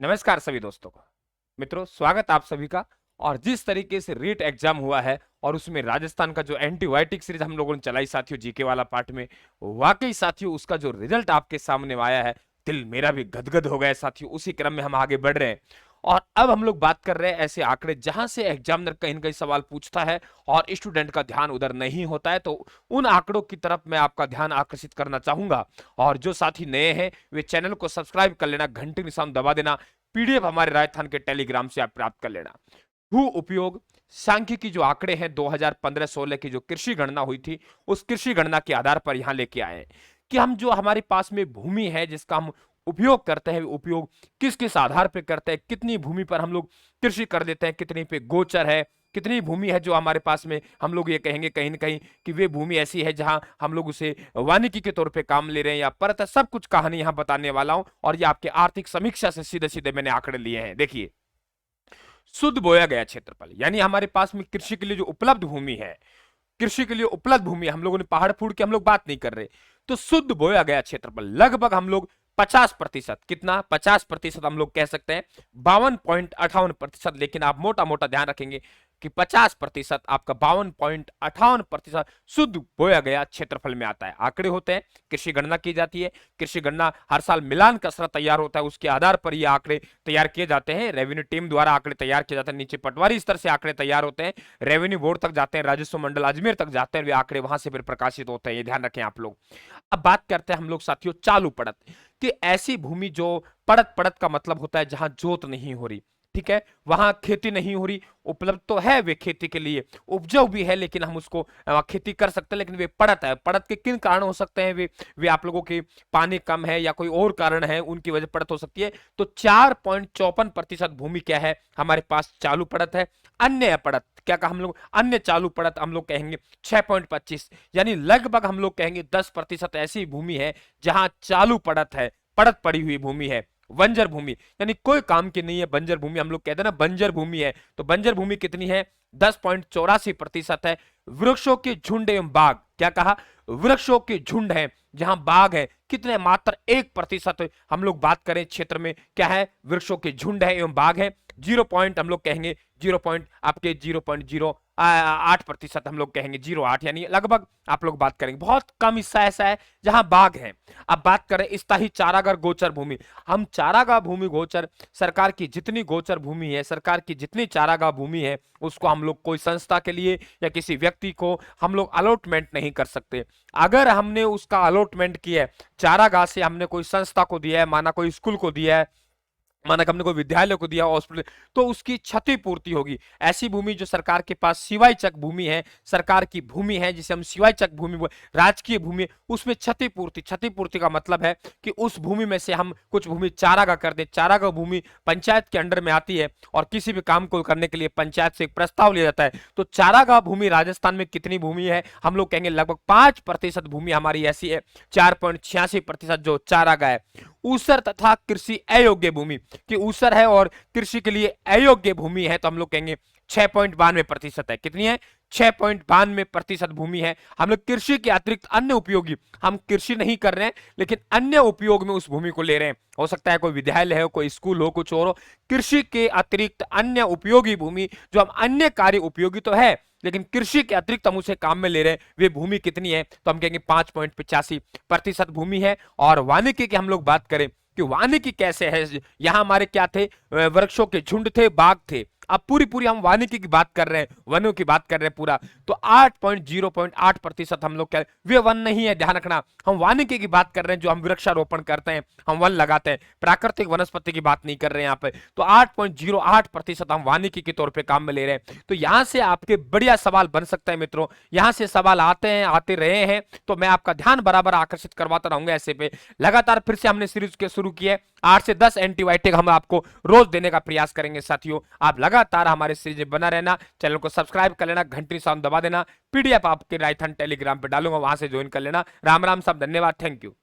नमस्कार सभी दोस्तों को। मित्रों, स्वागत आप सभी का। और जिस तरीके से रीट एग्जाम हुआ है और उसमें राजस्थान का जो एंटीबायोटिक सीरीज हम लोगों ने चलाई साथियों, जीके वाला पार्ट में, वाकई साथियों उसका जो रिजल्ट आपके सामने आया है, दिल मेरा भी गदगद हो गया साथियों। उसी क्रम में हम आगे बढ़ रहे हैं और अब हम लोग बात कर रहे हैं ऐसे आंकड़े जहां से एग्जामिनर कहीं न कहीं सवाल पूछता है और स्टूडेंट का ध्यान उधर नहीं होता है, तो उन आंकड़ों की तरफ मैं आपका ध्यान आकर्षित करना चाहूंगा। और जो साथी नए हैं वे चैनल को सब्सक्राइब कर लेना, घंटी निशान दबा देना, पीडीएफ हमारे राजस्थान के टेलीग्राम से आप प्राप्त कर लेना। भू उपयोग सांख्यिकी जो आंकड़े हैं 2015-16 की जो कृषि गणना हुई थी, उस कृषि गणना के आधार पर यहां लेके आए हैं कि हम जो हमारे पास में भूमि है जिसका हम उपयोग करते हैं, उपयोग किस किस आधार पर करते हैं, कितनी भूमि पर हम लोग कृषि कर देते हैं, कितनी पे गोचर है, कितनी भूमि है जो हमारे पास में हम लोग ये कहेंगे कहीं ना कहीं कि वे भूमि ऐसी है जहां हम लोग उसे वानिकी के तौर पे काम ले रहे हैं या परत, सब कुछ कहानी यहां बताने वाला हूं। और ये आपके आर्थिक समीक्षा से सीधे सीधे मैंने आंकड़े लिए हैं। देखिए, शुद्ध बोया गया क्षेत्रफल यानी हमारे पास में कृषि के लिए जो उपलब्ध भूमि है, कृषि के लिए उपलब्ध भूमि, हम लोगों ने पहाड़ फूड़ के हम लोग बात नहीं कर रहे, तो शुद्ध बोया गया क्षेत्रफल लगभग हम लोग 50%, कितना 50% हम लोग कह सकते हैं 52.58%। लेकिन आप मोटा मोटा ध्यान रखेंगे कि 50% आपका 52.58% शुद्ध बोया गया क्षेत्रफल में आता है। आंकड़े होते हैं, कृषि गणना की जाती है, कृषि गणना हर साल मिलान कसरत तैयार होता है, उसके आधार पर ये आंकड़े तैयार किए जाते हैं। रेवेन्यू टीम द्वारा आंकड़े तैयार किए जाते हैं, नीचे पटवारी स्तर से आंकड़े तैयार होते हैं, रेवेन्यू बोर्ड तक जाते हैं, राजस्व मंडल अजमेर तक जाते हैं, वे आंकड़े वहां से फिर प्रकाशित होते हैं, ये ध्यान रखें आप लोग। अब बात करते हैं हम लोग साथियों चालू पड़त कि ऐसी भूमि जो पड़त, पड़त का मतलब होता है जहां जोत नहीं हो रही, ठीक है, वहां खेती नहीं हो रही, उपलब्ध तो है वे खेती के लिए, उपजाऊ भी है, लेकिन हम उसको खेती कर सकते हैं, लेकिन वे पड़त है। पड़त के किन कारण हो सकते हैं? वे आप लोगों के पानी कम है या कोई और कारण है, उनकी वजह पड़त हो सकती है। तो 4.54% भूमि क्या है हमारे पास चालू पड़त है। अन्य पड़त क्या कहा हम लोग? अन्य चालू पड़त हम लोग कहेंगे 6.25, यानी लगभग हम लोग कहेंगे 10% ऐसी भूमि है जहां चालू पड़त है, पड़त पड़ी हुई भूमि है। बंजर भूमि यानी कोई काम की नहीं है, बंजर भूमि हम लोग कहते हैं ना, बंजर भूमि है। तो बंजर भूमि कितनी है? 10.84% है। वृक्षों के झुंड एवं बाग, क्या कहा? वृक्षों के झुंड है, जहां बाग है कितने? मात्र 1%। हम लोग बात करें क्षेत्र में क्या है? वृक्षों के झुंड है एवं बाग है। 0 पॉइंट हम लोग कहेंगे 0 पॉइंट आपके 0.08% हम लोग कहेंगे 0.8, यानी लगभग आप लोग बात करेंगे बहुत कम हिस्सा ऐसा है जहां बाग है। अब बात करें स्थायी चारागार गोचर भूमि। हम चारागाह भूमि गोचर, सरकार की जितनी गोचर भूमि है, सरकार की जितनी चारागाह भूमि है, उसको हम लोग कोई संस्था के लिए या किसी व्यक्ति को हम लोग अलॉटमेंट नहीं कर सकते। अगर हमने उसका अलॉटमेंट किया है, चारागाह से हमने कोई संस्था को दिया है, माना कोई स्कूल को दिया है, माना हमने कोई विद्यालय को दिया, हॉस्पिटल, तो उसकी क्षतिपूर्ति होगी। ऐसी भूमि जो सरकार के पास सिवायचक भूमि है, सरकार की भूमि है जिसे हम सिवायचक भूमि, राजकीय भूमि, उसमें क्षतिपूर्ति, क्षतिपूर्ति का मतलब है कि उस भूमि में से हम कुछ भूमि चारागाह कर दे। चारागाह भूमि पंचायत के अंडर में आती है और किसी भी काम को करने के लिए पंचायत से एक प्रस्ताव लिया जाता है। तो चारागाह भूमि राजस्थान में कितनी भूमि है? हम लोग कहेंगे लगभग 5% भूमि हमारी ऐसी है, 4.86% जो चारागाह है। ऊसर तथा कृषि अयोग्य भूमि, कि ऊसर है और कृषि के लिए अयोग्य भूमि है, तो हम लोग कहेंगे 6.92% है। कितनी है? 6.92% भूमि है। हम लोग कृषि के अतिरिक्त अन्य उपयोगी, हम कृषि नहीं कर रहे हैं लेकिन अन्य उपयोग में उस भूमि को ले रहे हैं। हो सकता है कोई विद्यालय हो, कोई स्कूल हो, कुछ और हो। कृषि के अतिरिक्त अन्य उपयोगी भूमि, जो हम अन्य कार्य उपयोगी तो है लेकिन कृषि के अतिरिक्त हम उसे काम में ले रहे हैं, वे भूमि कितनी है? तो हम कहेंगे 5.85% भूमि है। और वानिकी की हम लोग बात करें कि वानिकी कैसे है, यहां हमारे क्या थे? वृक्षों के झुंड थे, बाग थे। अब पूरी पूरी हम वानिकी की बात कर रहे हैं, वनों की बात कर रहे हैं पूरा, तो 8.08% हम लोग क्या, वे वन नहीं है, ध्यान रखना। हम वानिकी की बात कर रहे हैं, जो हम वृक्षारोपण करते हैं, हम वन लगाते हैं, प्राकृतिक वनस्पति की बात नहीं कर रहे हैं यहाँ पे। तो 8.08% हम वानिकी के तौर पे काम में ले रहे हैं। तो यहां से आपके बढ़िया सवाल बन सकता है मित्रों, यहां से सवाल आते हैं, आते रहे हैं, तो मैं आपका ध्यान बराबर आकर्षित करवाता रहूंगा ऐसे पे। लगातार फिर से हमने सीरीज के शुरू किए, 8 से 10 एंटीबायोटिक हम आपको रोज देने का प्रयास करेंगे साथियों। आप लगातार हमारे सीरीज में बना रहना, चैनल को सब्सक्राइब कर लेना, घंटी साउंड दबा देना, पीडीएफ आपके राजस्थान टेलीग्राम पे डालूंगा, वहां से ज्वाइन कर लेना। राम राम, सब धन्यवाद, थैंक यू।